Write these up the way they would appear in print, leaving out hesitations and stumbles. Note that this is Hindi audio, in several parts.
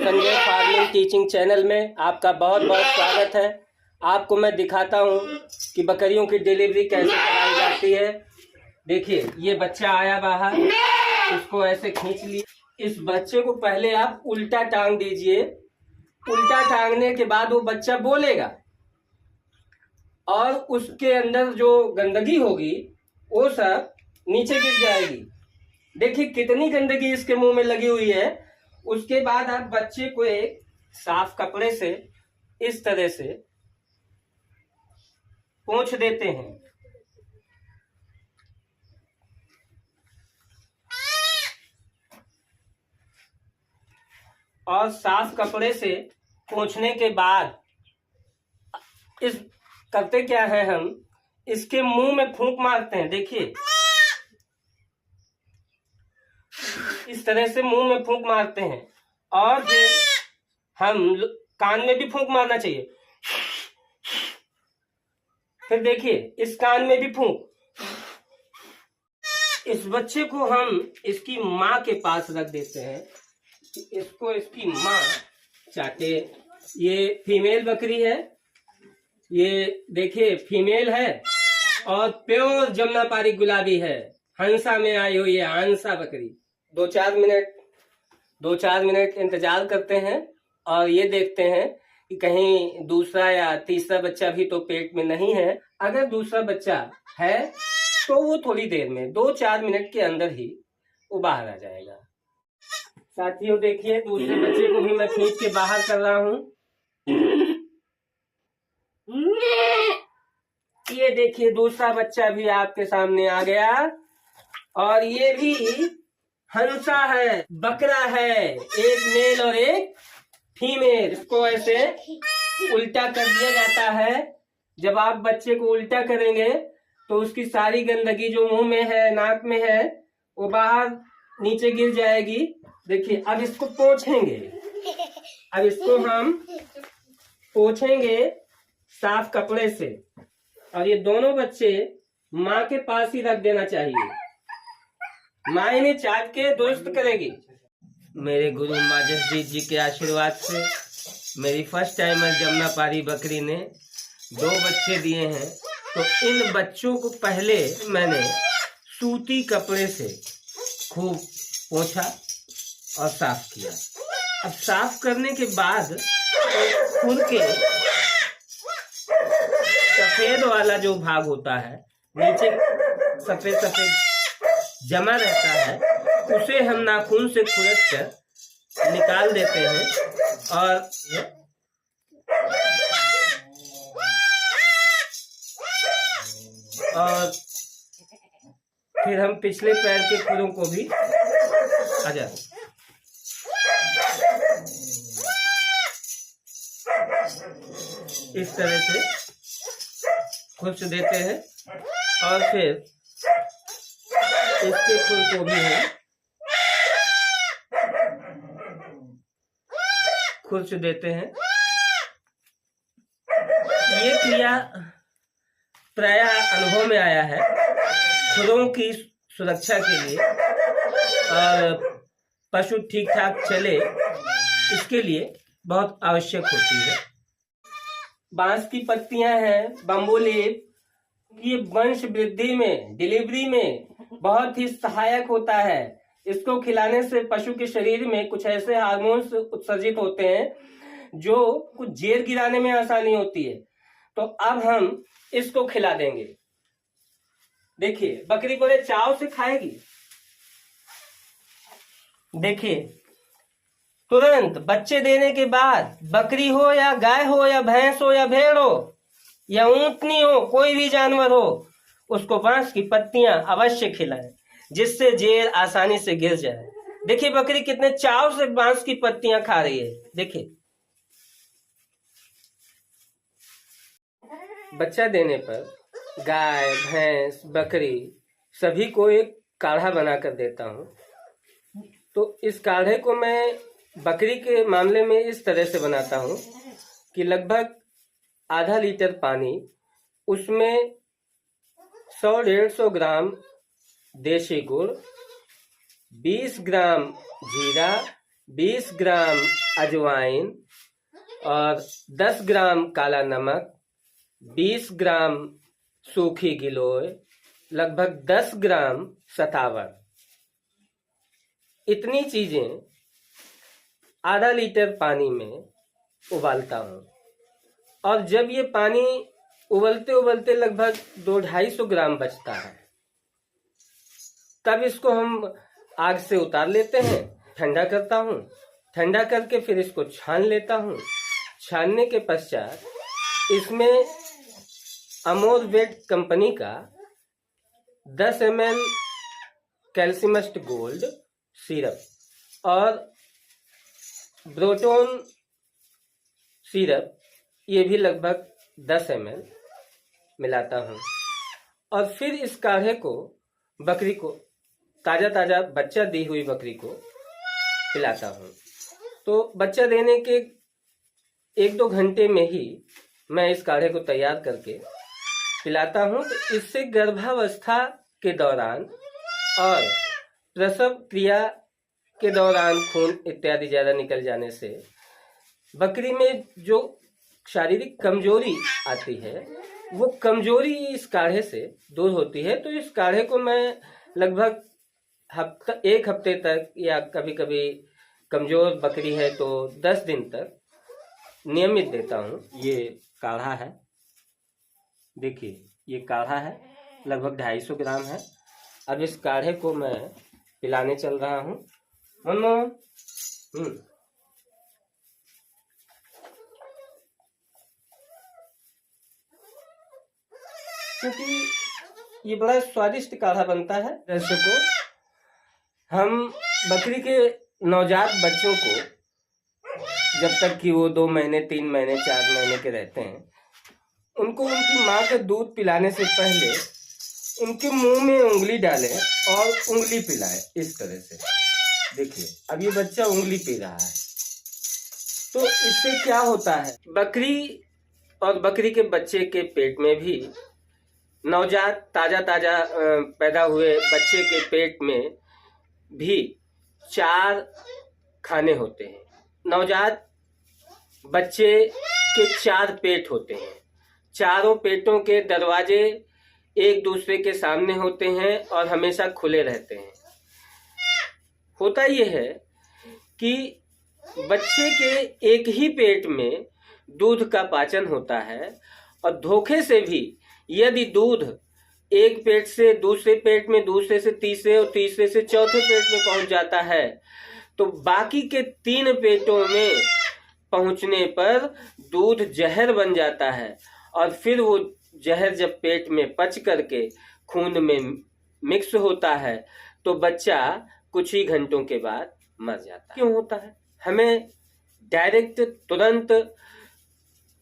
संजय फार्मिंग टीचिंग चैनल में आपका बहुत बहुत स्वागत है। आपको मैं दिखाता हूँ कि बकरियों की डिलीवरी कैसे कराई जाती है। देखिए, ये बच्चा आया बाहर, इसको ऐसे खींच लिए। इस बच्चे को पहले आप उल्टा टांग दीजिए। उल्टा टांगने के बाद वो बच्चा बोलेगा और उसके अंदर जो गंदगी होगी वो सब नीचे गिर जाएगी। देखिए कितनी गंदगी इसके मुंह में लगी हुई है। उसके बाद आप बच्चे को एक साफ कपड़े से इस तरह से पोंछ देते हैं। और साफ कपड़े से पोंछने के बाद इस करते क्या है, हम इसके मुंह में फूंक मारते हैं। देखिए इस तरह से मुंह में फूंक मारते हैं और फिर हम कान में भी फूंक मारना चाहिए। फिर देखिए इस कान में भी फूंक। इस बच्चे को हम इसकी माँ के पास रख देते हैं कि इसको इसकी माँ चाटे। ये फीमेल बकरी है, ये देखिए फीमेल है और प्योर जमुनापारी गुलाबी है। हंसा में आई हुई है, हंसा बकरी। 2-4 मिनट इंतजार करते हैं और ये देखते हैं कि कहीं दूसरा या तीसरा बच्चा भी तो पेट में नहीं है। अगर दूसरा बच्चा है तो वो थोड़ी देर में 2-4 मिनट के अंदर ही वो बाहर आ जाएगा। साथियों देखिए, दूसरे बच्चे को भी मैं खींच के बाहर कर रहा हूँ। ये देखिए दूसरा बच्चा भी आपके सामने आ गया और ये भी हंसा है, बकरा है, एक मेल और एक फीमेल। इसको ऐसे उल्टा कर दिया जाता है। जब आप बच्चे को उल्टा करेंगे तो उसकी सारी गंदगी जो मुंह में है, नाक में है, वो बाहर नीचे गिर जाएगी। देखिए अब इसको पोंछेंगे। अब इसको हम पोंछेंगे साफ कपड़े से और ये दोनों बच्चे माँ के पास ही रख देना चाहिए। माँ इन्हें चाट के दुरुस्त करेगी। मेरे गुरु माँ जसजीत जी के आशीर्वाद से मेरी फर्स्ट टाइमर जमुनापारी बकरी ने 2 बच्चे दिए हैं। तो इन बच्चों को पहले मैंने सूती कपड़े से खूब पोंछा और साफ किया। अब साफ करने के बाद खुर के सफेद वाला जो भाग होता है, नीचे सफेद सफेद जमा रहता है, उसे हम नाखून से खुरच कर निकाल देते हैं और फिर हम पिछले पैर के खुरों को भी इस तरह से खुरच देते हैं और फिर इसके खुर को भी हम खुरच देते हैं। ये क्रिया प्रायः अनुभव में आया है खुरों की सुरक्षा के लिए और पशु ठीक ठाक चले, इसके लिए बहुत आवश्यक होती है। बांस की पत्तियां हैं, बम्बू लीफ, ये वंश वृद्धि में, डिलीवरी में बहुत ही सहायक होता है। इसको खिलाने से पशु के शरीर में कुछ ऐसे हार्मोन्स उत्सर्जित होते हैं जो कुछ जेर गिराने में आसानी होती है। तो अब हम इसको खिला देंगे। देखिए बकरी बड़े चाव से खाएगी। देखिए तुरंत बच्चे देने के बाद, बकरी हो या गाय हो या भैंस हो या भेड़ हो या ऊंटनी हो, कोई भी जानवर हो, उसको बांस की पत्तियां अवश्य खिलाएं जिससे जेर आसानी से गिर जाए। देखिए बकरी कितने चाव से बांस की पत्तियां खा रही है। देखिए बच्चा देने पर गाय, भैंस, बकरी सभी को एक काढ़ा बनाकर देता हूँ। तो इस काढ़े को मैं बकरी के मामले में इस तरह से बनाता हूँ कि लगभग आधा लीटर पानी, उसमें 100-150 ग्राम देशी गुड़, 20 ग्राम जीरा, 20 ग्राम अजवाइन और 10 ग्राम काला नमक, 20 ग्राम सूखी गिलोय, लगभग 10 ग्राम सतावर। इतनी चीजें आधा लीटर पानी में उबालता हूँ और जब ये पानी उबलते उबलते लगभग 200-250 ग्राम बचता है, तब इसको हम आग से उतार लेते हैं, ठंडा करता हूँ। ठंडा करके फिर इसको छान लेता हूँ। छानने के पश्चात इसमें अमोरवेट कंपनी का 10 ml कैल्सिमस्ट गोल्ड सिरप और ब्रोटोन सिरप, ये भी लगभग 10 ml मिलाता हूँ और फिर इस काढ़े को बकरी को, ताज़ा ताज़ा बच्चा दी हुई बकरी को पिलाता हूँ। तो बच्चा देने के 1-2 घंटे में ही मैं इस काढ़े को तैयार करके पिलाता हूँ। तो इससे गर्भावस्था के दौरान और प्रसव क्रिया के दौरान खून इत्यादि ज़्यादा निकल जाने से बकरी में जो शारीरिक कमजोरी आती है, वो कमजोरी इस काढ़े से दूर होती है। तो इस काढ़े को मैं लगभग एक हफ्ते तक, या कभी कभी कमजोर बकरी है तो 10 दिन तक नियमित देता हूँ। ये काढ़ा है, देखिए ये काढ़ा है, लगभग 250 ग्राम है। अब इस काढ़े को मैं पिलाने चल रहा हूँ। क्योंकि ये बड़ा स्वादिष्ट काढ़ा बनता है। दर्शकों, हम बकरी के नवजात बच्चों को जब तक कि वो 2 महीने, 3 महीने, 4 महीने के रहते हैं, उनको उनकी माँ का दूध पिलाने से पहले उनके मुंह में उंगली डालें और उंगली पिलाएं। इस तरह से देखिए, अब ये बच्चा उंगली पी रहा है। तो इससे क्या होता है, बकरी और बकरी के बच्चे के पेट में भी, नवजात ताज़ा पैदा हुए बच्चे के पेट में भी 4 खाने होते हैं। नवजात बच्चे के 4 पेट होते हैं। चारों पेटों के दरवाजे एक दूसरे के सामने होते हैं और हमेशा खुले रहते हैं। होता यह है कि बच्चे के एक ही पेट में दूध का पाचन होता है और धोखे से भी यदि दूध एक पेट से दूसरे पेट में, दूसरे से तीसरे और तीसरे से चौथे पेट में पहुंच जाता है, तो बाकी के 3 पेटों में पहुंचने पर दूध जहर बन जाता है और फिर वो जहर जब पेट में पच करके खून में मिक्स होता है तो बच्चा कुछ ही घंटों के बाद मर जाता है। क्यों होता है? हमें डायरेक्ट तुरंत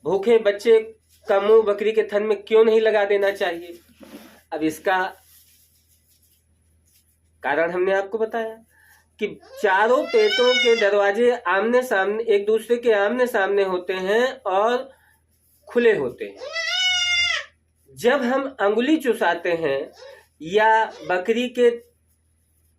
भूखे बच्चे का मुंह बकरी के थन में क्यों नहीं लगा देना चाहिए? अब इसका कारण हमने आपको बताया कि चारों पेटों के दरवाजे आमने सामने, एक दूसरे के आमने सामने होते हैं और खुले होते हैं। जब हम अंगुली चुसाते हैं या बकरी के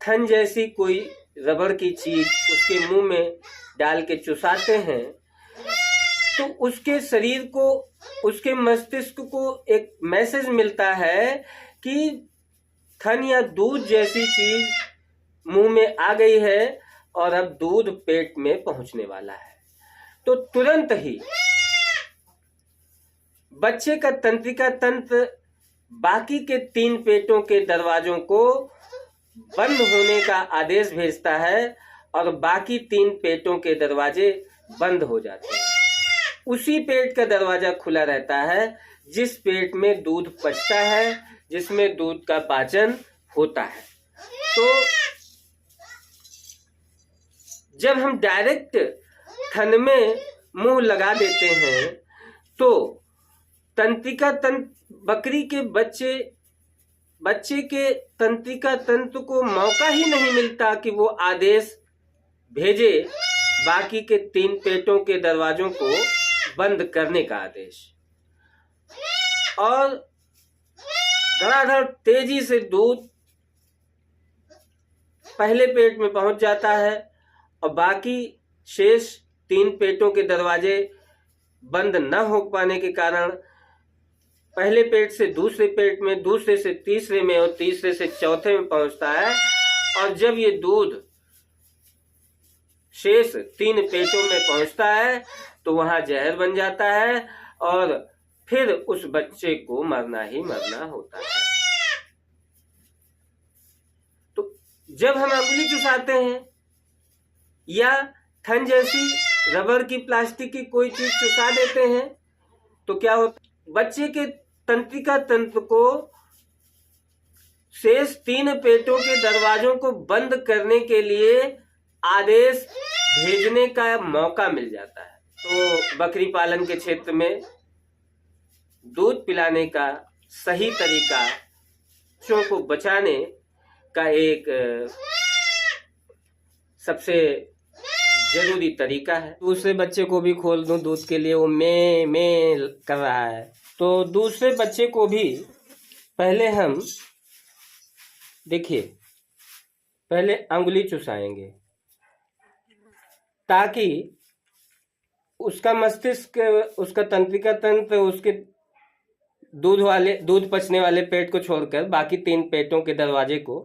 थन जैसी कोई रबड़ की चीज उसके मुंह में डाल के चुसाते हैं, तो उसके शरीर को, उसके मस्तिष्क को एक मैसेज मिलता है कि थन या दूध जैसी चीज मुंह में आ गई है और अब दूध पेट में पहुंचने वाला है। तो तुरंत ही बच्चे का तंत्रिका तंत्र बाकी के 3 पेटों के दरवाजों को बंद होने का आदेश भेजता है और बाकी 3 पेटों के दरवाजे बंद हो जाते हैं। उसी पेट का दरवाजा खुला रहता है जिस पेट में दूध पचता है, जिसमें दूध का पाचन होता है। तो जब हम डायरेक्ट थन में मुंह लगा देते हैं तो तंत्रिका तंत्र, बकरी के बच्चे के तंत्रिका तंत्र को मौका ही नहीं मिलता कि वो आदेश भेजे बाकी के 3 पेटों के दरवाजों को बंद करने का आदेश, और धड़ाधड़ तेजी से दूध पहले पेट में पहुंच जाता है और बाकी शेष 3 पेटों के दरवाजे बंद न हो पाने के कारण पहले पेट से दूसरे पेट में, दूसरे से तीसरे में और तीसरे से चौथे में पहुंचता है। और जब ये दूध शेष 3 पेटों में पहुंचता है तो वहां जहर बन जाता है और फिर उस बच्चे को मरना ही मरना होता है। तो जब हम अंगुली चुसाते हैं या थन जैसी रबर की, प्लास्टिक की कोई चीज चुसा देते हैं तो क्या होता है, बच्चे के तंत्रिका तंत्र को शेष 3 पेटों के दरवाजों को बंद करने के लिए आदेश भेजने का मौका मिल जाता है। तो बकरी पालन के क्षेत्र में दूध पिलाने का सही तरीका बच्चों को बचाने का एक सबसे जरूरी तरीका है। दूसरे बच्चे को भी खोल दूं दूध के लिए, वो मैं कर रहा है, तो दूसरे बच्चे को भी पहले हम देखिए पहले अंगुली चुसाएंगे ताकि उसका मस्तिष्क, उसका तंत्रिका तंत्र उसके दूध पचने वाले पेट को छोड़कर बाकी 3 पेटों के दरवाजे को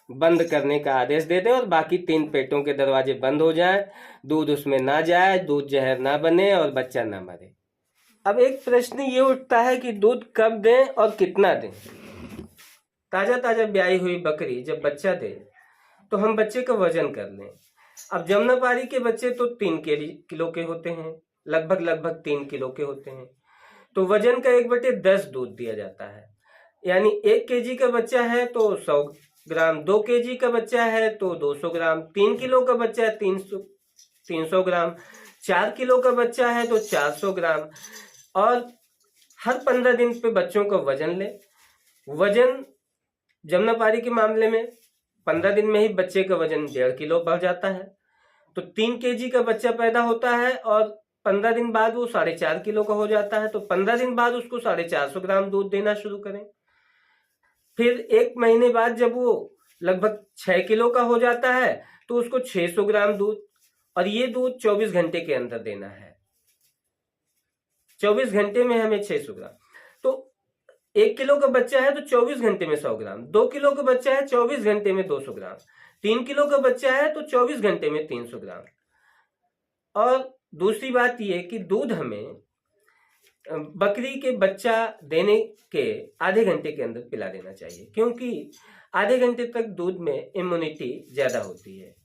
बंद करने का आदेश दे दे और बाकी 3 पेटों के दरवाजे बंद हो जाए, दूध उसमें ना जाए, दूध जहर ना बने और बच्चा ना मरे। अब एक प्रश्न ये उठता है कि दूध कब दें और कितना दें। ताजा ताजा ब्याई हुई बकरी जब बच्चा दे तो हम बच्चे का वजन कर लें। अब जमुनापारी के बच्चे तो 3 किलो के होते हैं, लगभग 3 किलो के होते हैं, तो वजन का 1/10 दूध दिया जाता है। यानी 1 केजी का बच्चा है तो 100 ग्राम, 2 केजी का बच्चा है तो 200 ग्राम, 3 किलो का बच्चा है 300 ग्राम, 4 किलो का बच्चा है तो 400 ग्राम। और हर 15 दिन पे बच्चों का वजन ले। वजन जमुनापारी के मामले में 15 दिन में ही बच्चे का वजन 1.5 किलो बढ़ जाता है, तो 3 केजी का बच्चा पैदा होता है और 15 दिन बाद वो 4.5 किलो का हो जाता है, तो 15 दिन बाद उसको 450 ग्राम दूध देना शुरू करें। फिर 1 महीने बाद जब वो लगभग 6 किलो का हो जाता है तो उसको 600 ग्राम दूध, और ये दूध 24 घंटे के अंदर देना है। 24 घंटे में हमें 600 ग्राम, तो 1 किलो का बच्चा है तो 24 घंटे में 100 ग्राम, 2 किलो का बच्चा है 24 घंटे में 200 ग्राम, 3 किलो का बच्चा है तो 24 घंटे में 300 ग्राम। और दूसरी बात यह कि दूध हमें बकरी के बच्चा देने के आधे घंटे के अंदर पिला देना चाहिए, क्योंकि आधे घंटे तक दूध में इम्यूनिटी ज्यादा होती है।